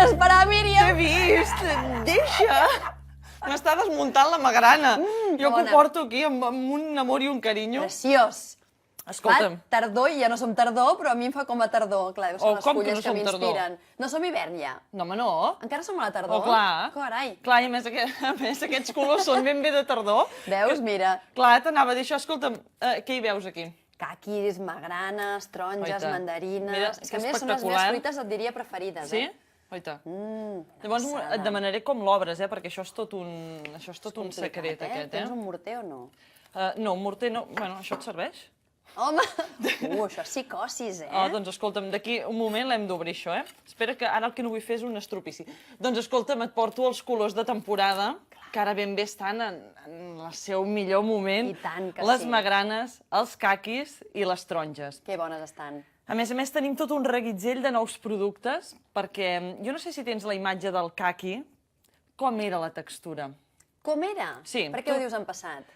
esperar, Míriam! T'he vist! Deixa! M'està desmuntant la magrana. Jo que ho porto aquí amb un amor i un carinyo. Preciós! Escolta'm. Fa tardor, i ja no som tardor, però a mi em fa com a tardor. Clar, són les com que fulles no que som tardor? m'inspiren. No som hivern, ja. No, home, no. Encara som a la tardor? Oh, clar. Carai. Clar, i a més aquests colors són ben bé de tardor. Veus, mira. Clar, t'anava a dir això. Escolta'm, què hi veus aquí? Caquis, magranes, taronges, Oita. mandarines... Mira, és que a que més són les espectacular. meves fruites, et diria, preferides, Sí? eh? Oita. Llavors Llavors et demanaré com l'obres, perquè això és tot un secret, aquest, eh? Tens un morter o no? No, un morter no. Bueno, això et serveix? Home! Això és psicosis, eh? Doncs escolta'm, d'aquí un moment l'hem d'obrir, això, eh? Espera que ara el que no vull fer és un estropici. Doncs escolta'm, et porto els colors de temporada, que ara ben bé estan en el seu millor moment. I tant que les sí. magranes, els caquis i les taronges. Que bones estan. A més, tenim tot un reguitzell de nous productes, perquè jo no sé si tens la imatge del caqui, com era la textura. Com era? Sí, Per què ho dius en passat?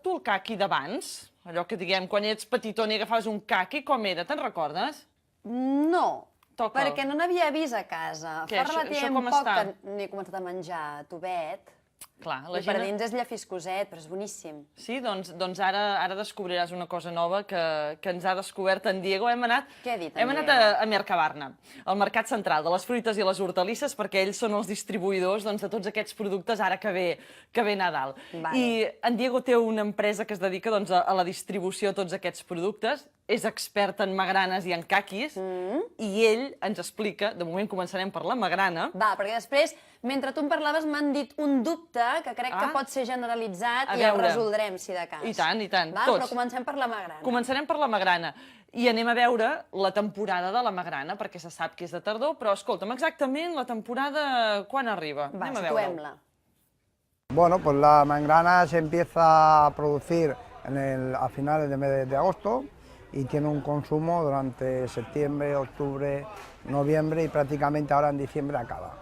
Tu el caqui d'abans, allò que diguem, quan ets petitona i agafaves un caqui, com era? Te'n recordes? No, Toca'l. perquè no n'havia vist a casa. Què, Fa això relativament com poc està? que n'he començat a menjar tubet. Clar, I per dins és llafiscoset, però és boníssim. Sí, doncs ara descobriràs una cosa nova que ens ha descobert en Diego. Hem anat a Mercabarna, al Mercat Central de les fruites i les hortalisses, perquè ells són els distribuïdors de tots aquests productes ara que ve Nadal. I en Diego té una empresa que es dedica a la distribució de tots aquests productes, és expert en magranes i en caquis, i ell ens explica, de moment començarem per la magrana. Va, perquè després, mentre tu em parlaves, m'han dit un dubte que crec que pot ser generalitzat i el resoldrem, si de cas. I tant, tots. Però comencem per la magrana. Començarem per la magrana. I anem a veure la temporada de la magrana, perquè se sap que és de tardor, però escolta'm, exactament la temporada quan arriba? Va, situem-la. Bueno, pues la magrana se empieza a producir a finales del mes de agosto y tiene un consumo durante septiembre, octubre, noviembre y prácticamente ahora en diciembre acaba.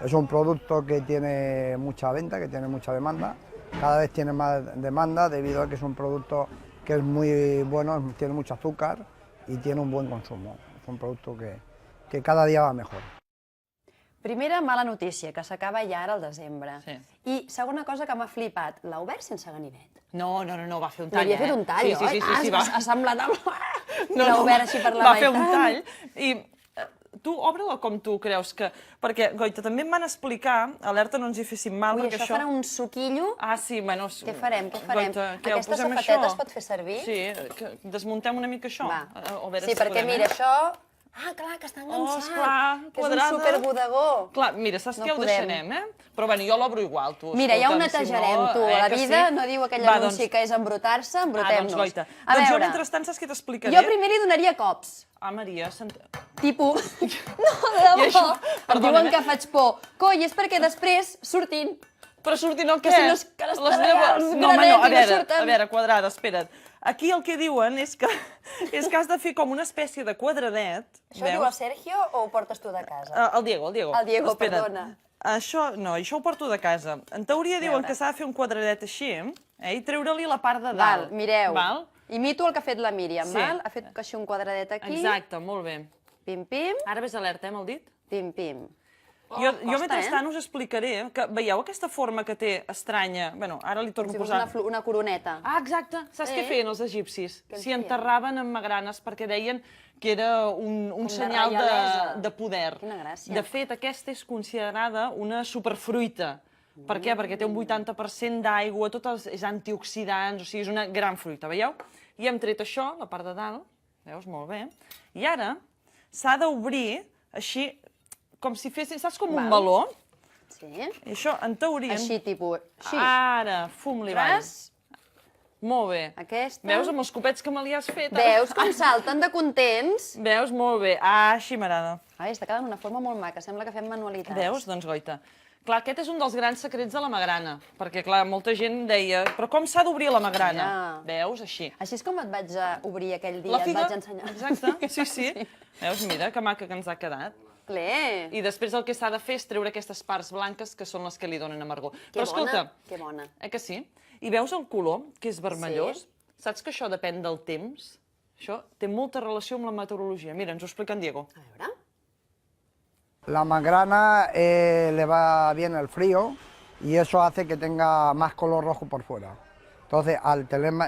Es un producto que tiene mucha venta, que tiene mucha demanda, cada vez tiene más demanda debido a que es un producto que es muy bueno, tiene mucho azúcar y tiene un buen consumo. Es un producto que cada dia va mejor. Primera mala notícia, que s'acaba ja ara al desembre. Sí. I segona cosa que m'ha flipat, l'ha obert sense ganivet. No, va fer un tall, Li havia fet un tall, oi? Sí, va. Ha semblat amb... L'ha obert així per la Va meitat. fer un tall i tu obre-la com tu creus que... Perquè, Goita, també em van explicar, alerta no ens hi féssim mal, Ui, perquè això farà un suquillo. Ah, sí, bueno... Què farem? Goita, què, Aquesta posem safateta això? es pot fer servir? Sí, que desmuntem una mica això. Va. A veure Sí, si perquè podem, mira, això... Ah, clar, que està enganxat. Esclar, que és un quadrada. superbodegó. Clar, mira, saps què ho deixarem, eh? Però bueno, jo l'obro igual, tu. Mira, ja ho netejarem, tu. La vida no diu aquell anunci que és embrutar-se, embrutem-nos. Doncs, Goita. Doncs jo, mentrestant, saps què t'explicaré? Jo primer li donaria cops. Ah, Maria, Tipus... No, de debò. Em diuen que faig por. Coi, és perquè després surtin. Però surtin el què? Que si no és que les tarees granets i no surten. A veure, quadrada, espera't. Aquí el que diuen és que has de fer com una espècie de quadradet. Això ho diu el Sergio o ho portes tu de casa? El Diego. El Diego, perdona. Això ho porto de casa. En teoria diuen que s'ha de fer un quadradet així, i treure-li la part de dalt. Val, mireu. Imito el que ha fet la Míriam, val? Ha fet així un quadradet aquí. Exacte, molt bé. Pim-pim. Ara ves alerta, amb el dit? Pim-pim. Jo mentrestant us explicaré que veieu aquesta forma que té estranya? Bé, ara li torno a posar... Una coroneta. Ah, exacte. Saps què feien els egipcis? S'hi enterraven en magranes perquè deien que era un senyal de poder. Quina gràcia. De fet, aquesta és considerada una superfruita. Per què? Perquè té un 80% d'aigua, és antioxidants, o sigui, és una gran fruita, veieu? I hem tret això, la part de dalt, veus, molt bé. I ara s'ha d'obrir així, com si fessin, saps com un meló? Sí. I això, en teoria... Així, tipus, així. Ara, fum-li avall. Molt bé. Aquesta. Veus, amb els copets que me li has fet? Veus com salten de contents? Veus, molt bé. Ah, així m'agrada. Ai, està quedant una forma molt maca, sembla que fem manualitats. Veus? Doncs, Goita. Clar, aquest és un dels grans secrets de la magrana, perquè, clar, molta gent deia, però com s'ha d'obrir la magrana? Veus? Així. Així és com et vaig obrir aquell dia, et vaig ensenyar. Exacte, sí. Veus, mira, que maca que ens ha quedat. Ple. I després el que s'ha de fer és treure aquestes parts blanques que són les que li donen amargor. Que bona, que bona. Que sí? I veus el color, que és vermellós? Saps que això depèn del temps? Això té molta relació amb la meteorologia. Mira, ens ho explica en Diego. A veure. la magrana le va bien el frío y eso hace que tenga más color rojo por fuera. Entonces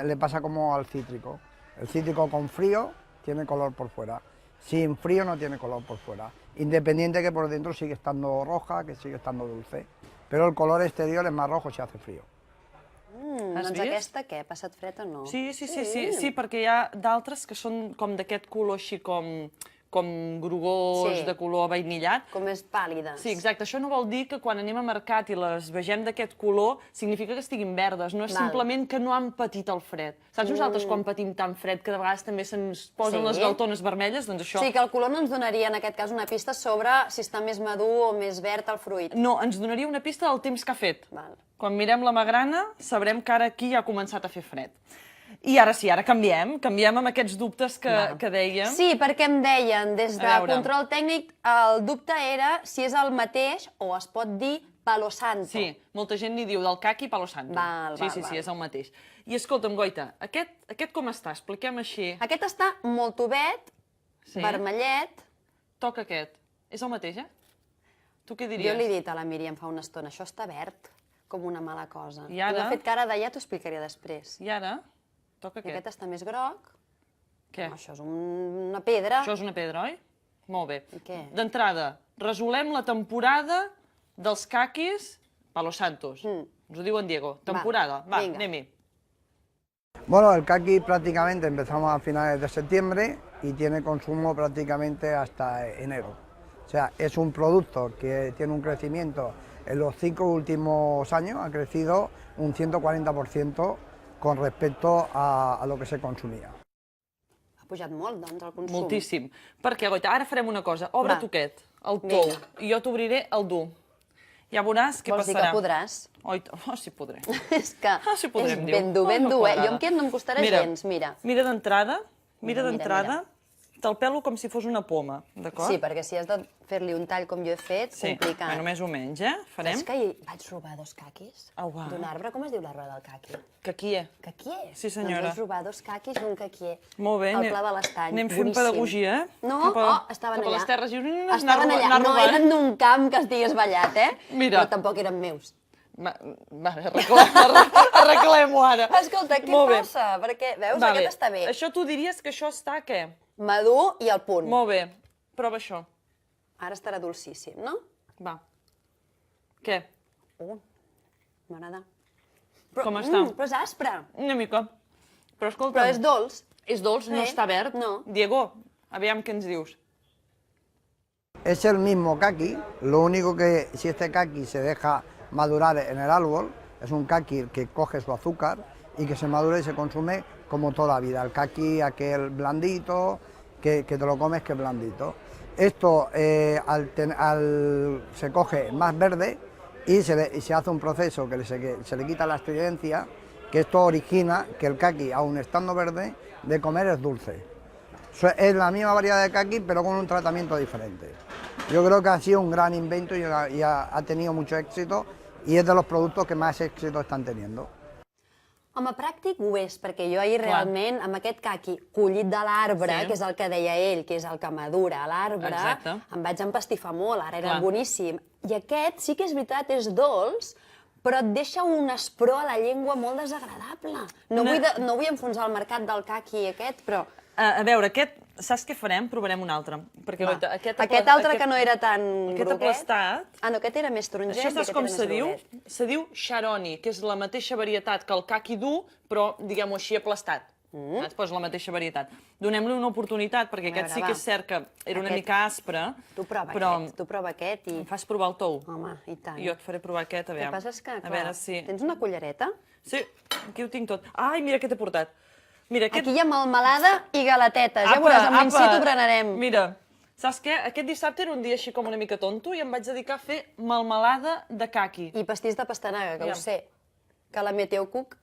le pasa como al cítrico. El cítrico con frío tiene color por fuera, sin frío no tiene color por fuera. Independiente que por dentro sigue estando roja, que sigue estando dulce. Però el color exterior és més rojo si hace frío. Doncs aquesta què? Ha passat fred o no? Sí, perquè hi ha d'altres que són com d'aquest color així com grogós, de color vainillat. Com més pàl·lides. Sí, exacte. Això no vol dir que quan anem a mercat i les vegem d'aquest color significa que estiguin verdes, no és simplement que no han patit el fred. Saps nosaltres quan patim tan fred que de vegades també se'ns posen les galtones vermelles? Doncs això... Sí, que el color no ens donaria en aquest cas una pista sobre si està més madur o més verd el fruit. No, ens donaria una pista del temps que ha fet. Quan mirem la magrana sabrem que ara aquí ja ha començat a fer fred. I ara sí, ara canviem amb aquests dubtes que dèiem. Sí, perquè em deien, des de control tècnic, el dubte era si és el mateix o es pot dir palo santo. Sí, molta gent li diu del caqui palo santo. Sí, és el mateix. I escolta'm, Goita, aquest com està? Expliquem així. Aquest està molt tovet, vermellet. Toca aquest. És el mateix, eh? Tu què diries? Jo li he dit a la Míriam fa una estona, això està verd, com una mala cosa. I ara? M'ha fet cara de ja t'ho explicaria després. I ara? Toca aquest. I aquest està més groc. Què? Això és una pedra. Això és una pedra, oi? Molt bé. I què? D'entrada, resolem la temporada dels caquis palo santos. Ens ho diu en Diego. Temporada. Va, anem-hi. Bueno, el caqui prácticamente empezamos a finales de septiembre y tiene consumo prácticamente hasta enero. O sea, es un producto que tiene un crecimiento en los 5 últimos años, ha crecido un 140% con respecto a lo que se consumia. Ha pujat molt, doncs, el consum. Moltíssim. Perquè, Goita, ara farem una cosa. Obre tu aquest, el tou, i jo t'obriré el dur. Ja veuràs què passarà. Vols dir que podràs? Oh, sí podré. És que és ben dur, eh? Jo amb aquest no em costarà gens, mira. Mira d'entrada, te'l pelo com si fos una poma, d'acord? Sí, perquè si has de fer-li un tall com jo he fet, complicat. Sí, més o menys, farem. És que vaig robar 2 caquis d'un arbre. Com es diu l'arbre del caqui? Caquier. Caquier? Sí, senyora. Doncs vaig robar 2 caquis d'un caquier. Molt bé. Al Pla de l'Estany. Anem fent pedagogia, eh? No, estaven allà. Cap a les terres gironines, estaven allà. No eren d'un camp que estigués ballat, eh? Mira. Però tampoc eren meus. Arreglem-ho ara. Escolta, què passa? Perquè, veus, aquest està bé. Això tu diries que això està, què? Madur i al punt. Molt bé. Prova això. Ara estarà dolcíssim, no? Va. Què? M'agrada. Com està? Però és aspre. Una mica. Però escolta... Però és dolç. És dolç, no està verd. No. Diego, aviam què ens dius. Es el mismo caqui, lo único que si este caqui se deja madurar en el árbol, es un caqui que coge su azúcar y que se madura y se consume como toda la vida. El caqui aquel blandito, que te lo comes que es blandito. Esto se coge más verde y se hace un proceso que se le quita la estridencia, que esto origina que el caqui, aun estando verde, de comer es dulce. Es la misma variedad de caqui, pero con un tratamiento diferente. Yo creo que ha sido un gran invento y ha tenido mucho éxito y es de los productos que más éxito están teniendo. Home, pràctic ho és, perquè jo ahir realment, amb aquest caqui collit de l'arbre, que és el que deia ell, que és el que madura a l'arbre, em vaig empastifar molt, ara era boníssim. I aquest sí que és veritat, és dolç, però et deixa un espró a la llengua molt desagradable. No vull enfonsar el mercat del caqui aquest, però... A veure, aquest, saps què farem? Provarem un altre. Aquest altre que no era tan groguet... Aquest aplastat... Ah, no, aquest era més taronget i aquest era més groguet. Se diu Charoni, que és la mateixa varietat que el caqui dur, però, diguem-ho així, aplastat. Doncs la mateixa varietat. Donem-li una oportunitat, perquè aquest sí que és cert que era una mica aspre. Tu prova aquest i... Em fas provar el tou. Home, i tant. I jo et faré provar aquest, a veure. El que passa és que, clar, tens una cullereta? Sí, aquí ho tinc tot. Ai, mira què t'he portat. Aquí hi ha melmelada i galetetes. Ja veuràs, en situ berenarem. Mira, saps què? Aquest dissabte era un dia així com una mica tonto i em vaig dedicar a fer melmelada de caqui. I pastís de pastanaga, que ho sé. Que la Meteo Cook...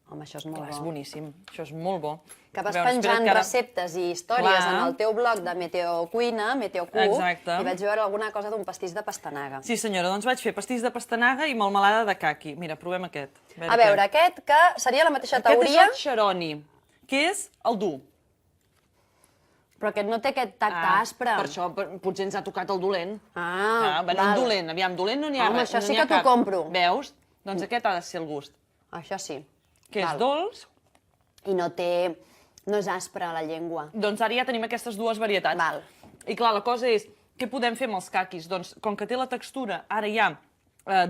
Home, això és molt bo. És boníssim, això és molt bo. Que vas penjant receptes i històries en el teu blog de Meteo Cuina, Meteo Cook, i vaig veure alguna cosa d'un pastís de pastanaga. Sí, senyora, doncs vaig fer pastís de pastanaga i melmelada de caqui. Mira, provem aquest. A veure, aquest que seria la mateixa teoria... Aquest és el Charoni, que és el dur. Però aquest no té aquest tacte aspre. Per això potser ens ha tocat el dolent. Val. Dolent, aviam, dolent no n'hi ha res. Home, això sí que t'ho compro. Veus? Doncs aquest ha de ser el gust. Això sí. Que és dolç. I no és aspre a la llengua. Doncs ara ja tenim aquestes dues varietats. Val. I clar, la cosa és, què podem fer amb els caquis? Doncs, com que té la textura ara ja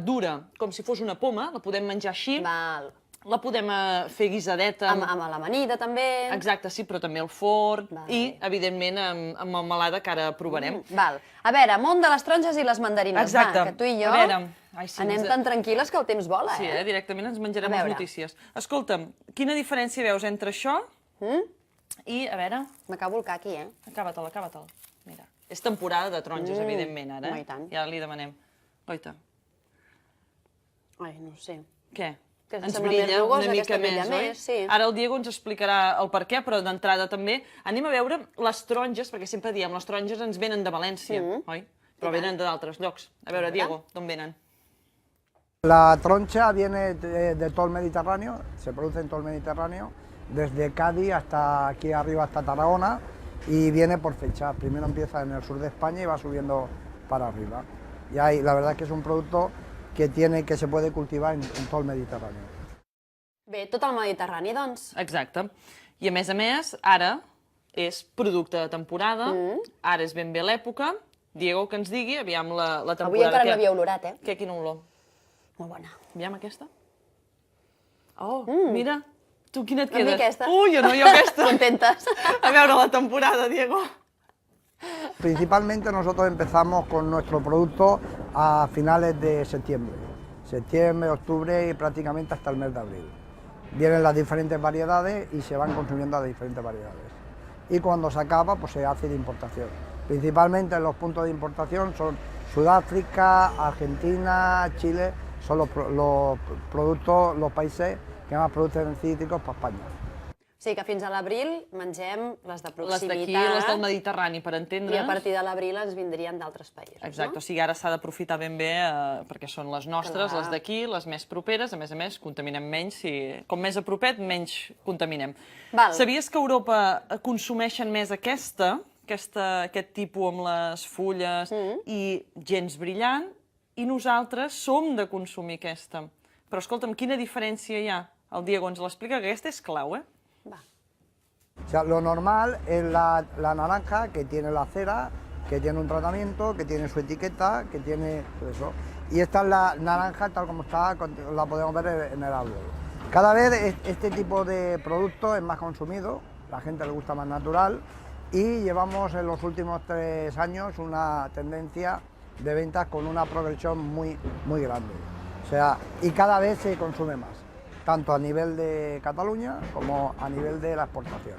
dura, com si fos una poma, la podem menjar així. Val. La podem fer guisadeta. Amb l'amanida, també. Exacte, sí, però també al forn. I, evidentment, amb melmelada, que ara provarem. Val. A veure, món de les taronges i les mandarines. Exacte. Va, que tu i jo anem tan tranquil·les que el temps vola, Sí, directament ens menjarem les notícies. Escolta'm, quina diferència veus entre això i, a veure... M'acabo el caqui, Acaba-te'l. Mira, és temporada de taronges, evidentment, ara. I tant. Ja li demanem. Goita. Ai, no sé. Què? Ens brilla una mica més, oi? Sí. Ara el Diego ens explicarà el per què, però d'entrada també anem a veure les taronges, perquè sempre diem, les taronges ens venen de València, oi? Però venen d'altres llocs. A veure, Diego, d'on venen? La troncha viene de todo el Mediterráneo, se produce en todo el Mediterráneo, desde Cádiz hasta aquí arriba, hasta Tarragona, y viene por fecha. Primero empieza en el sur de España y va subiendo para arriba. Y ahí, la verdad es que es un producto que se puede cultivar en tot el Mediterrani. Bé, tot el Mediterrani, doncs. Exacte. I a més, ara és producte de temporada, ara és ben bé l'època. Diego, que ens digui, aviam la temporada... Avui encara no havia olorat, Quina olor? Molt bona. Aviam aquesta. Oh, mira, tu quina et A mi quedes? aquesta. Jo no, jo aquesta. Contentes. A veure la temporada, Diego. Principalmente nosotros empezamos con nuestro producto a finales de septiembre, octubre y prácticamente hasta el mes de abril. Vienen las diferentes variedades y se van consumiendo las diferentes variedades. Y cuando se acaba, pues se hace de importación. Principalmente los puntos de importación son Sudáfrica, Argentina, Chile, son los productos, los países que más producen cítricos para España. O sigui que fins a l'abril mengem les de proximitat. Les d'aquí, les del Mediterrani, per entendre's. I a partir de l'abril ens vindrien d'altres països, Exacte, o sigui, ara s'ha d'aprofitar ben bé perquè són les nostres, les d'aquí, les més properes, a més, contaminem menys, com més a propet, menys contaminem. Sabies que a Europa consumeixen més aquest tipus amb les fulles i gens brillant, i nosaltres som de consumir aquesta. Però escolta'm, quina diferència hi ha? El Diego ens l'explica, que aquesta és clau, O sea, lo normal es la naranja, que tiene la cera, que tiene un tratamiento, que tiene su etiqueta, que tiene eso. Y esta es la naranja tal como está, la podemos ver en el árbol. Cada vez este tipo de producto es más consumido, la gente le gusta más natural, y llevamos en los últimos 3 años una tendencia de ventas con una progresión muy grande. O sea, y cada vez se consume más, tanto a nivel de Catalunya com a nivell de l'exportació.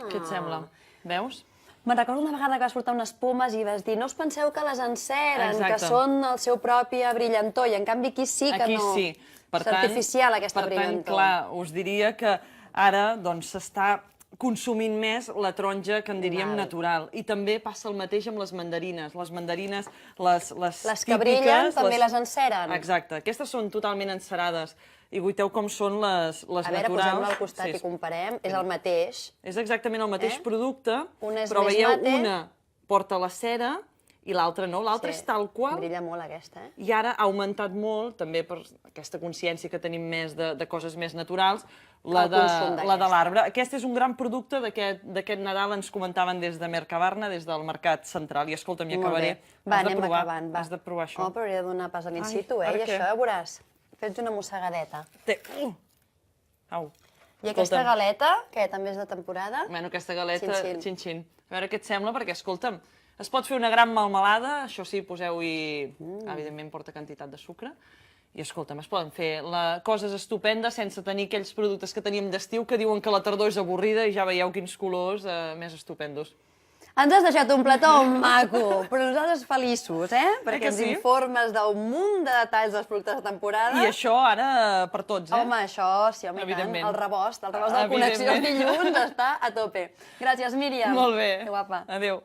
Què et sembla? Veus? Me'n recordo una vegada que vas portar unes pomes i vas dir no us penseu que les enceren, que són el seu propi brillantor, i en canvi aquí sí que no. Aquí sí. És artificial aquesta brillantor. Per tant, clar, us diria que ara s'està consumint més la taronja que en diríem natural. I també passa el mateix amb les mandarines. Les mandarines, les típiques... Les que brillen també les enceren. Exacte. Aquestes són totalment encerades. I veureu com són les naturals. A veure, posem-la al costat i comparem. És el mateix. És exactament el mateix producte, però veieu, una porta la cera i l'altra no. L'altra és tal qual. Brilla molt aquesta, I ara ha augmentat molt, també per aquesta consciència que tenim més de coses més naturals, la de l'arbre. Aquest és un gran producte d'aquest Nadal, ens comentaven des de Mercabarna, des del Mercat Central. I escolta'm, hi acabaré. Va, anem acabant. Has de provar això. Home, però hauria de donar pas a l'in situ, i això, ja veuràs. Fes una mossegadeta. Au. I aquesta galeta, que també és de temporada? Bueno, aquesta galeta, xin-xin. A veure què et sembla, perquè, escolta'm, es pot fer una gran melmelada, això sí, poseu-hi, evidentment, porta quantitat de sucre, i escolta'm, es poden fer coses estupendes sense tenir aquells productes que teníem d'estiu que diuen que la tardor és avorrida i ja veieu quins colors més estupendos. Ens has deixat un plató maco, però nosaltres feliços, perquè ens informes d'un munt de detalls dels productes de temporada. I això ara per tots, Home, això sí, home, i tant. El rebost de la Connexió dilluns està a tope. Gràcies, Míriam. Molt bé. Que guapa. Adéu.